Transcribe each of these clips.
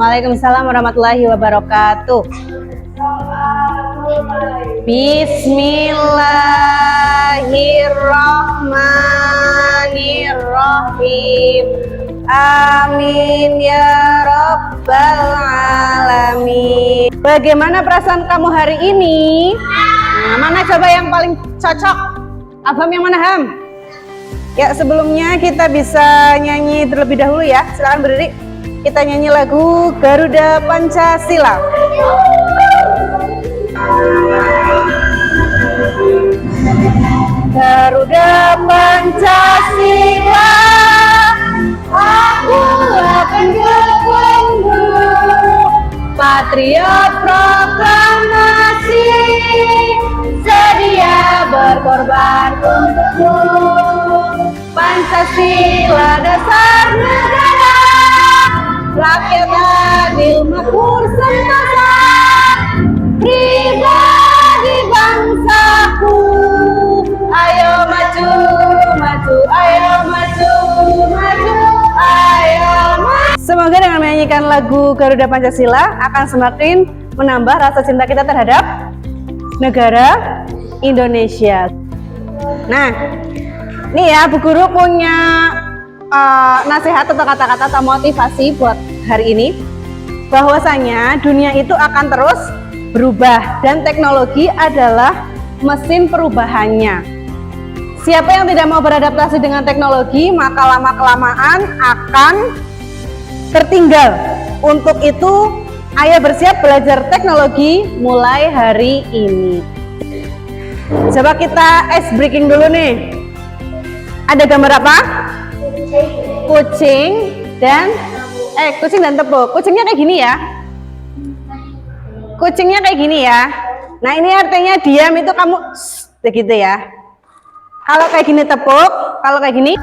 Waalaikumsalam warahmatullahi wabarakatuh. Bismillahirrahmanirrahim. Amin ya rabbal alamin. Bagaimana perasaan kamu hari ini? Nah, mana coba yang paling cocok? Abang yang mana, Ham? Ya, sebelumnya kita bisa nyanyi terlebih dahulu ya. Silakan berdiri. Kita nyanyi lagu Garuda Pancasila. Garuda Pancasila, aku akan bertemu. Patriot proklamasi, sedia berkorban untukmu. Pancasila dasar negara, rakyat adil makmur sentosa, pribadi bangsaku. Ayo maju, maju, ayo maju, maju, ayo maju. Semoga dengan menyanyikan lagu Garuda Pancasila akan semakin menambah rasa cinta kita terhadap negara Indonesia. Nah, nih ya, Bu Guru punya nasihat atau kata-kata atau motivasi buat hari ini, bahwasanya dunia itu akan terus berubah dan teknologi adalah mesin perubahannya. Siapa yang tidak mau beradaptasi dengan teknologi, maka lama-kelamaan akan tertinggal. Untuk itu, ayo bersiap belajar teknologi mulai hari ini. Coba kita ice breaking dulu nih. Ada gambar apa? Kucing dan kucing dan tepuk. Kucingnya kayak gini ya. Kucingnya kayak gini ya. Nah, ini artinya diam, itu kamu begitu ya. Kalau kayak gini tepuk, kalau kayak gini.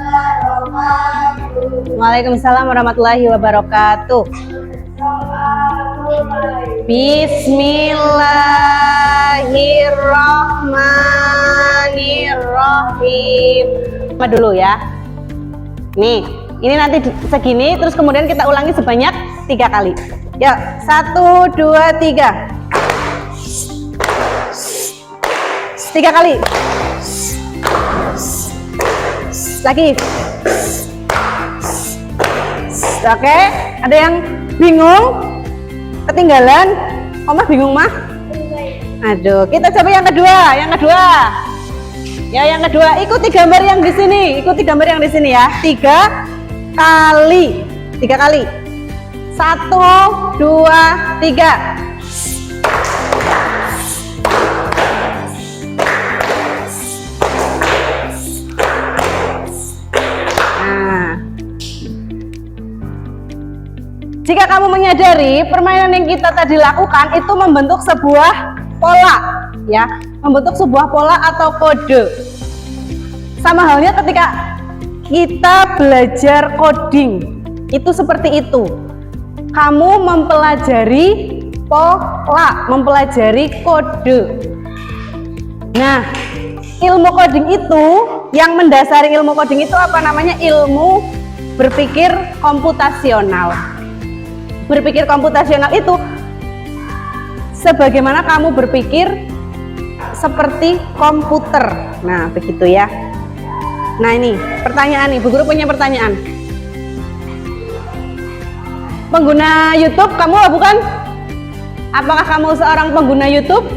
Waalaikumsalam warahmatullahi wabarakatuh. Bismillahirrahmanirrahim. Coba dulu ya. Nih, ini nanti segini, terus kemudian kita ulangi sebanyak 3 kali. Yuk, 1, 2, 3. 3 kali. Lagi. Oke, ada yang bingung? Ketinggalan? Mah bingung mah? Aduh, kita coba yang kedua, Ya, yang kedua, ikuti gambar yang di sini, ya. 3 kali. 3 kali. 1, 2, 3. Jika kamu menyadari permainan yang kita tadi lakukan itu membentuk sebuah pola, ya, membentuk sebuah pola atau kode. Sama halnya ketika kita belajar coding, itu seperti itu. Kamu mempelajari pola, mempelajari kode. Nah, ilmu coding itu, yang mendasari ilmu coding itu apa namanya? Ilmu berpikir komputasional. Berpikir komputasional itu sebagaimana kamu berpikir seperti komputer. Nah, begitu ya. Nah, ini pertanyaan nih, Bu Guru punya pertanyaan. Pengguna YouTube kamu bukan? Apakah kamu seorang pengguna YouTube?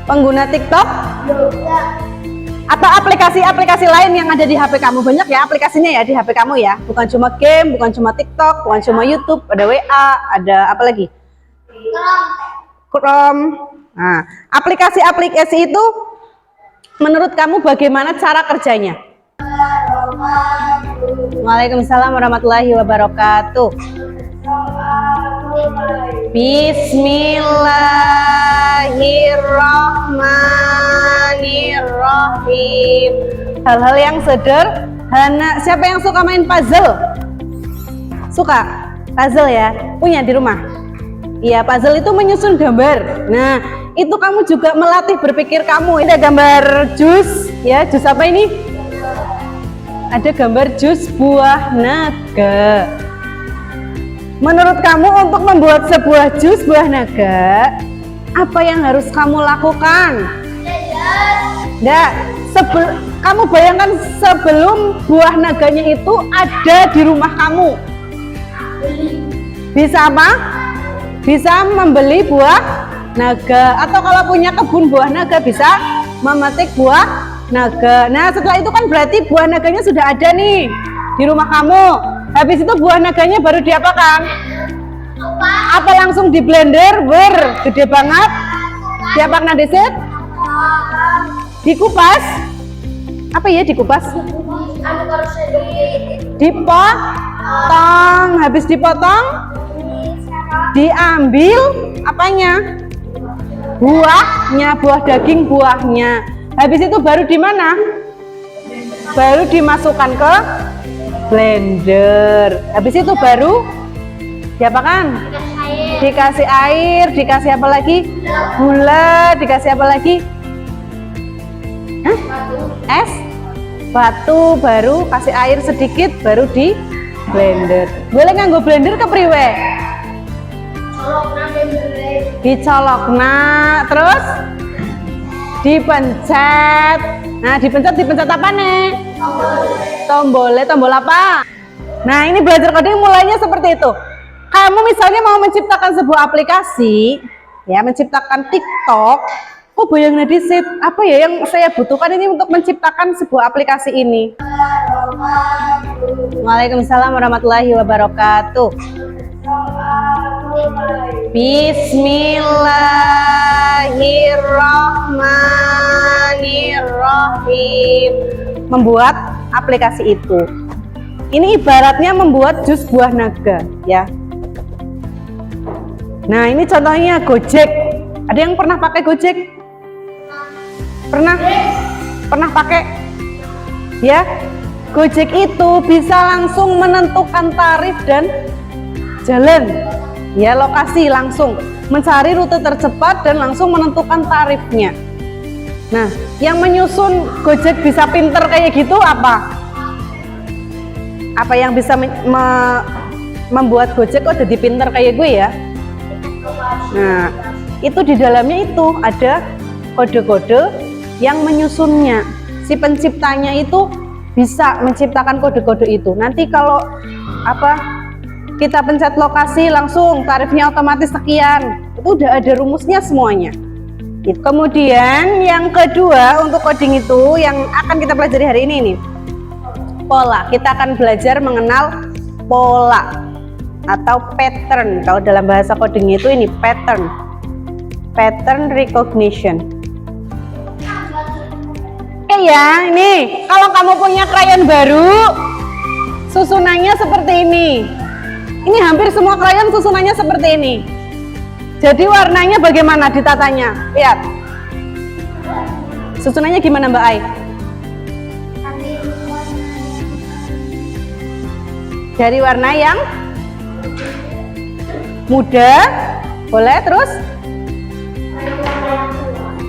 Pengguna TikTok? Atau aplikasi-aplikasi lain yang ada di HP kamu? Banyak ya aplikasinya ya di HP kamu ya. Bukan cuma game, bukan cuma TikTok, bukan cuma YouTube, ada WA, ada apa lagi? Chrome. Nah, aplikasi-aplikasi itu menurut kamu bagaimana cara kerjanya? Waalaikumsalam warahmatullahi wabarakatuh. Bismillahirrahmanirrahim. Hal-hal yang sederhana. Siapa yang suka main puzzle? Suka puzzle ya? Punya di rumah? Iya, puzzle itu menyusun gambar. Nah, itu kamu juga melatih berpikir kamu. Ini ada gambar jus, ya, jus apa ini? Ada gambar jus buah naga. Menurut kamu untuk membuat sebuah jus buah naga, apa yang harus kamu lakukan? Enggak, kamu bayangkan sebelum buah naganya itu ada di rumah kamu. Bisa apa? Bisa membeli buah naga, atau kalau punya kebun buah naga bisa memetik buah naga. Nah, setelah itu kan berarti buah naganya sudah ada nih di rumah kamu. Habis itu buah naganya baru diapakan? Apa langsung di blender? Gede banget. Diapakan disit? Dikupas? Apa ya dikupas? Dipotong. Habis dipotong, diambil apanya? Buahnya, buah daging buahnya. Habis itu baru di mana? Baru dimasukkan ke blender. Habis itu baru diapakan? Dikasih air, dikasih apa lagi? Gula, dikasih apa lagi? Hah? Es? Batu, baru kasih air sedikit, baru di blender. Boleh nganggo blender ke priwe? Dicolokna, terus dipencet. Nah, dipencet apa nih? Tombol apa? Nah, ini belajar coding mulainya seperti itu. Kamu misalnya mau menciptakan sebuah aplikasi, ya, menciptakan TikTok. Oh, bayangin disit, apa ya yang saya butuhkan ini untuk menciptakan sebuah aplikasi ini? Waalaikumsalam warahmatullahi wabarakatuh. Bismillahirrahmanirrahim. Membuat aplikasi itu. Ini ibaratnya membuat jus buah naga, ya. Nah, ini contohnya Gojek. Ada yang pernah pakai Gojek? Pernah pakai? Ya. Gojek itu bisa langsung menentukan tarif dan jalan. Ya, lokasi langsung mencari rute tercepat dan langsung menentukan tarifnya. Nah, yang menyusun Gojek bisa pinter kayak gitu apa? Apa yang bisa membuat Gojek kok jadi pinter kayak gue ya? Nah, itu di dalamnya itu ada kode-kode yang menyusunnya. Si penciptanya itu bisa menciptakan kode-kode itu. Nanti kalau kita pencet lokasi langsung tarifnya otomatis sekian. Itu udah ada rumusnya semuanya. Kemudian yang kedua untuk coding itu yang akan kita pelajari hari ini nih. Pola. Kita akan belajar mengenal pola atau pattern. Kalau dalam bahasa coding itu ini pattern recognition. Oke ya, ini kalau kamu punya krayon baru susunannya seperti ini. Ini hampir semua krayon susunannya seperti ini. Jadi warnanya bagaimana ditatanya? Lihat susunannya gimana Mbak Ai? Dari warna yang muda, boleh, terus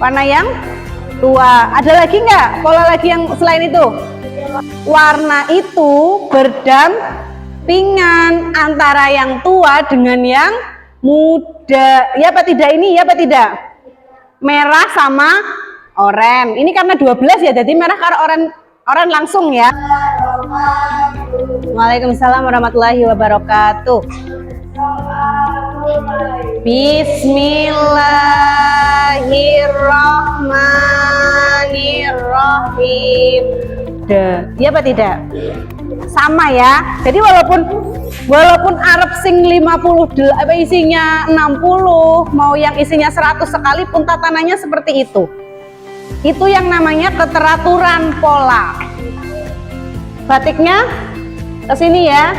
warna yang tua. Ada lagi nggak pola lagi yang selain itu? Warna itu berdampingan antara yang tua dengan yang muda. Ya apa tidak ini? Ya apa tidak? Merah sama oranye. Ini karena 12 ya, jadi merah karena oranye langsung ya. Waalaikumsalam warahmatullahi wabarakatuh. Bismillahirrahmanirrahim. Ya apa tidak? Sama ya. Jadi walaupun Arab sing 50 isinya 60, mau yang isinya 100 sekalipun tatanannya seperti itu. Itu yang namanya keteraturan pola. Batiknya ke sini ya.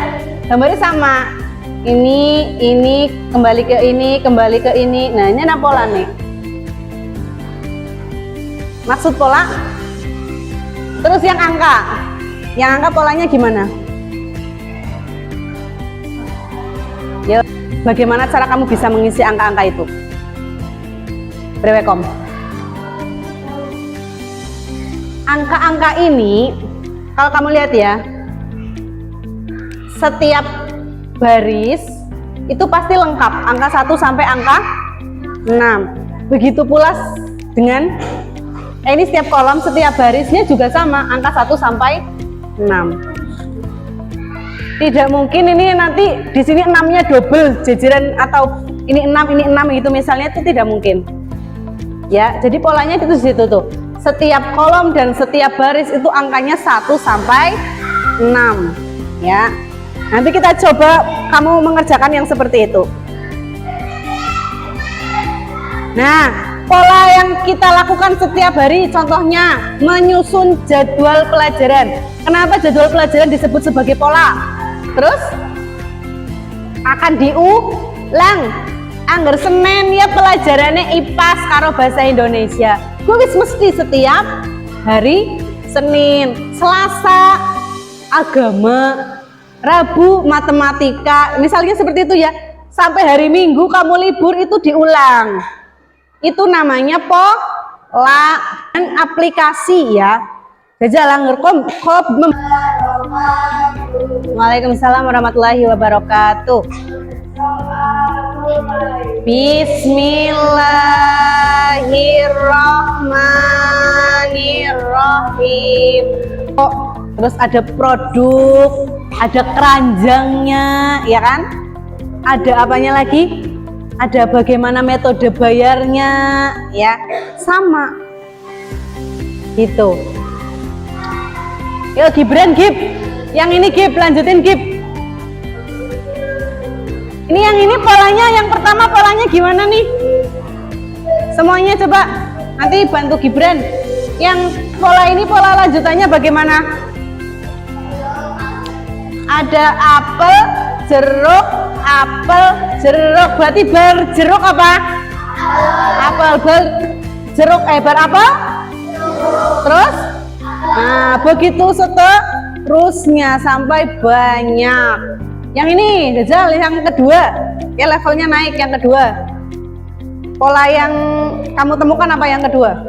Gambarnya sama. Ini kembali ke ini, kembali ke ini. Nah, ini ada pola nih. Maksud pola. Terus yang angka. Yang angka polanya gimana? Ya, bagaimana cara kamu bisa mengisi angka-angka itu? Brewekom. Angka-angka ini, kalau kamu lihat ya, setiap baris itu pasti lengkap, angka 1 sampai angka 6. Begitu pula dengan ini setiap kolom, setiap barisnya juga sama, angka 1 sampai 6. Tidak mungkin ini nanti di sini 6-nya double jajaran atau ini 6 gitu misalnya, itu tidak mungkin. Ya, jadi polanya itu di situ tuh. Setiap kolom dan setiap baris itu angkanya 1 sampai 6. Ya. Nanti kita coba kamu mengerjakan yang seperti itu. Nah, pola yang kita lakukan setiap hari contohnya menyusun jadwal pelajaran. Kenapa jadwal pelajaran disebut sebagai pola? Terus akan diulang. Angger Senin ya pelajarannya IPAS karo bahasa Indonesia. Gue mesti setiap hari Senin, Selasa agama, Rabu matematika, misalnya seperti itu ya. Sampai hari Minggu kamu libur itu diulang. Itu namanya pola dan aplikasi ya. Jajalang ngerkom. Waalaikumsalam warahmatullahi wabarakatuh. Bismillahirrahmanirrahim. Terus ada produk, ada keranjangnya, ya kan? Ada apanya lagi? Ada bagaimana metode bayarnya, ya, sama. Gitu. Yuk Gibran, Gib. Yang ini Gib, lanjutin Gib. Ini yang ini polanya, yang pertama polanya gimana nih? Semuanya coba nanti bantu Gibran. Yang pola ini pola lanjutannya bagaimana? Ada apel, jeruk, berarti berjeruk apa? Apel, berjeruk, berapa? Terus? Nah, begitu seterusnya sampai banyak. Yang ini, Jajal, yang kedua, ya levelnya naik yang kedua. Pola yang kamu temukan apa yang kedua?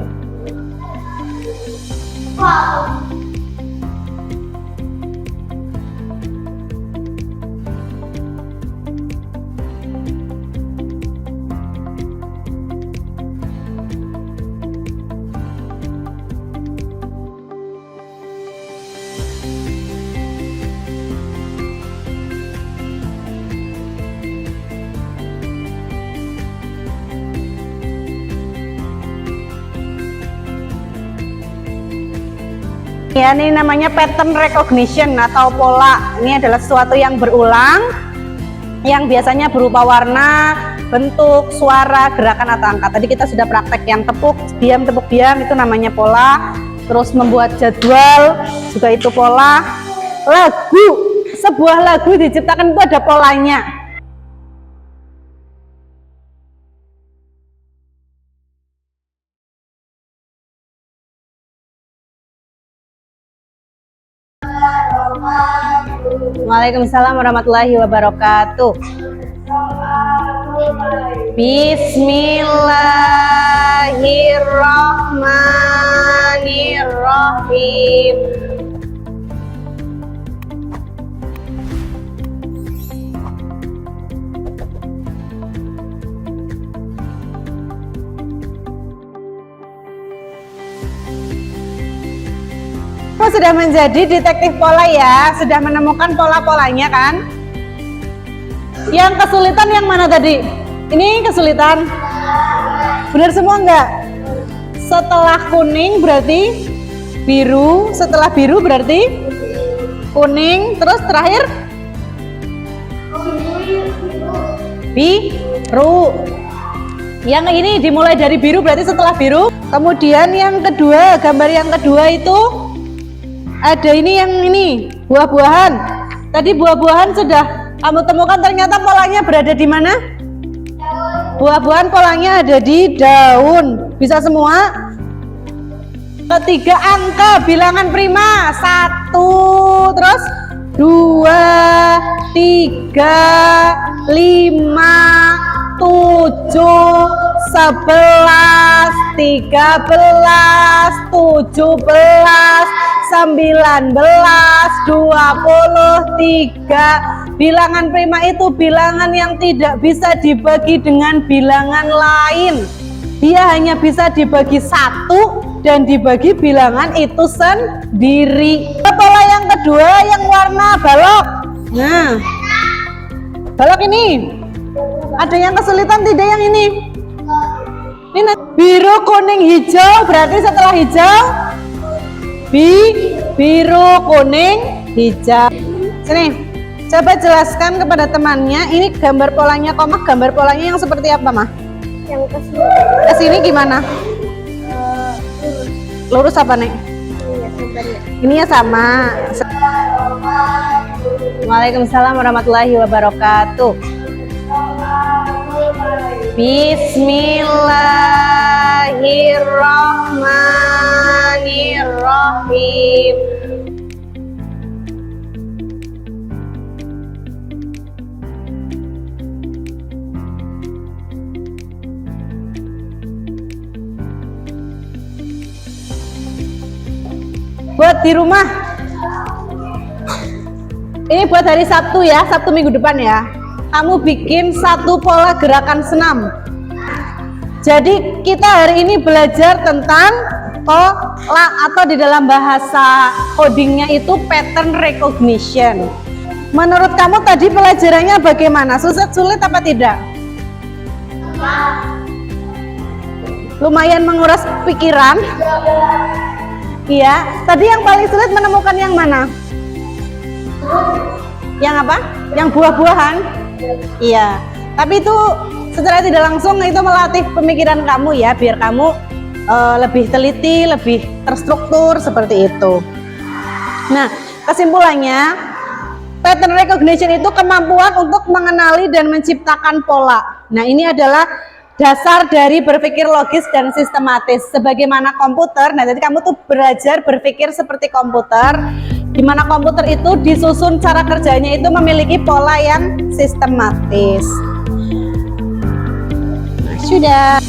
Ya, ini namanya pattern recognition atau pola. Ini adalah sesuatu yang berulang, yang biasanya berupa warna, bentuk, suara, gerakan atau angka. Tadi kita sudah praktek yang tepuk diam, itu namanya pola. Terus membuat jadwal juga itu pola. Lagu, sebuah lagu diciptakan itu ada polanya. Waalaikumsalam warahmatullahi wabarakatuh. Bismillahirrahmanirrahim. Kamu sudah menjadi detektif pola ya, sudah menemukan pola-polanya kan? Yang kesulitan yang mana tadi? Ini kesulitan? Benar semua enggak? Setelah kuning berarti biru, setelah biru berarti kuning, terus terakhir biru. Yang ini dimulai dari biru berarti setelah biru. Kemudian yang kedua, gambar yang kedua itu ada ini yang ini, buah-buahan. Tadi buah-buahan sudah kamu temukan, ternyata polanya berada di mana? Buah-buahan polanya ada di daun. Bisa semua? Ketiga angka bilangan prima. 1, terus 2, 3, 5, 7, 11, 13, 17, 19, 23. Bilangan prima itu bilangan yang tidak bisa dibagi dengan bilangan lain. Dia hanya bisa dibagi satu dan dibagi bilangan itu sendiri. Pola yang kedua yang warna balok. Nah, balok ini ada yang kesulitan tidak yang ini? Ini biru, kuning, hijau. Berarti setelah hijau biru, kuning, hijau. Sini, coba jelaskan kepada temannya. Ini gambar polanya, koma gambar polanya yang seperti apa, Mah? Yang Kesini gimana? Lurus apa, Nek? Ini ya sama. Waalaikumsalam warahmatullahi wabarakatuh. Bismillahirrahmanirrahim. Buat di rumah. Ini buat hari Sabtu ya, Sabtu minggu depan ya. Kamu bikin satu pola gerakan senam. Jadi kita hari ini belajar tentang pola atau di dalam bahasa codingnya itu pattern recognition. Menurut kamu tadi pelajarannya bagaimana? Sulit apa tidak? Lumayan menguras pikiran. Iya. Tadi yang paling sulit menemukan yang mana? Yang apa? Yang buah-buahan? Iya. Tapi itu secara tidak langsung itu melatih pemikiran kamu ya, biar kamu lebih teliti, lebih terstruktur seperti itu. Nah, kesimpulannya, pattern recognition itu kemampuan untuk mengenali dan menciptakan pola. Nah, ini adalah dasar dari berpikir logis dan sistematis. Sebagaimana komputer, nah jadi kamu tuh belajar berpikir seperti komputer, di mana komputer itu disusun cara kerjanya itu memiliki pola yang sistematis. Nah, sudah.